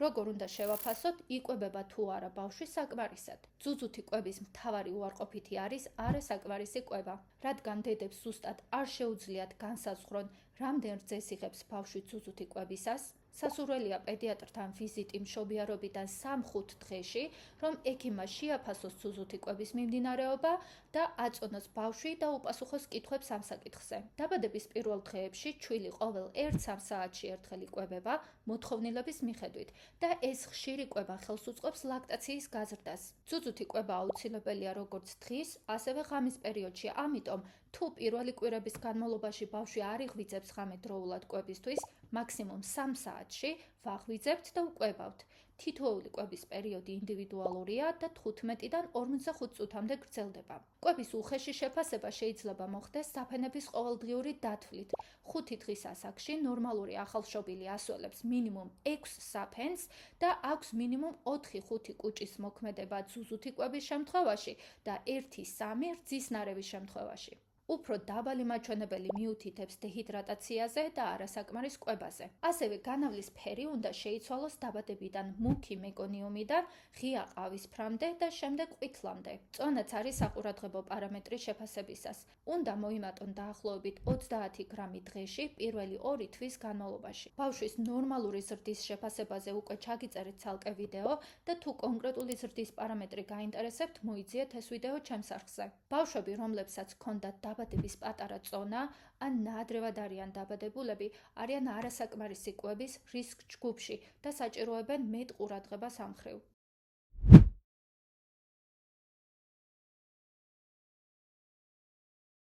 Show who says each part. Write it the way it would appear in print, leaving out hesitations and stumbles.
Speaker 1: როგორ უნდა შევაფასოთ, იკვებება თუ არა ბავშვი საკმარისად. ძუძუთი კვების მთავარი უარყოფითი არის არასაკმარისი კვება, რადგან დედებს ზუსტად არ შეუძლიათ განსაზღვრონ, რამდენ რძეს იღებს ბავშვი ძუძუთი კვებისას. სასურველია პედიატრთან ვიზიტი მშობიარობიდან 3-5 დღეში, რომ ექიმმა შეაფასოს ძუძუთი კვების მიმდინარეობა და აწონოს ბავშვი და უპასუხოს კითხვებს ამ საკითხზე. დაბადების პირველ დღეებში ჩვილი ყოველ 1-3 საათში ერთხელ იკვებება მოთხოვნილების მიხედვით და ეს ხშირი კვება ხელს უწყობს ლაქტაციის გაზრდას. ძუძუთი კვება აუცილებელია როგორც დღის, ასევე ღამის პერიოდში, ამიტომ თუ პირველი კვირების განმავლობაში ბავშვი არ იღვიძებს ღამე დროულად კვებისთვის, მაქსიმუმ 3 საათში ვაღვიძებთ და ვკვებავთ. თითოეული კვების პერიოდი ინდივიდუალურია და 15-დან 45 წუთამდე გრძელდება. კვების უხეში შეფასება შეიძლება მოხდეს საფენების ყოველდღიური დათვლით. 5 დღის ასაკში ნორმალური ახალშობილი ასველებს მინიმუმ 6 საფენს და აქვს მინიმუმ 4-5 კუჭის მოქმედება ძუძუთი კვების შემთხვევაში და 1-3 რძისნარევის შემთხვევაში. უფრო დაბალი მაჩვენებელი მიუთითებს დეჰიდრატაციაზე და არასაკმარის კვებაზე. ასევე განავლის ფერი უნდა შეიცვალოს დაბადებიდან მუქი მეკონიუმიდან ღია ყავისფრამდე და შემდეგ ყვითლამდე. წონაც არის საყურადღებო პარამეტრი შეფასებისას. უნდა მოიმატონ დაახლოებით 30 გრამი დღეში პირველი 2 თვის განმავლობაში. ბავშვის ნორმალური ზრდის შეფასებაზე უკვე ჩაგიწერეთ ცალკე ვიდეო და თუ კონკრეტული ზრდის პარამეტრი გაინტერესებთ, მოიძიეთ ეს ვიდეო ჩემს არხზე. ბავშვები, რომლებსაც ჰქონდათ დაბადების პატარა წონა ან ნაადრევად არიან დაბადებულები, არიან არასაკმარისი კვების რისკ ჯგუფში და საჭიროებენ მეტ ყურადღებას ამ მხრივ.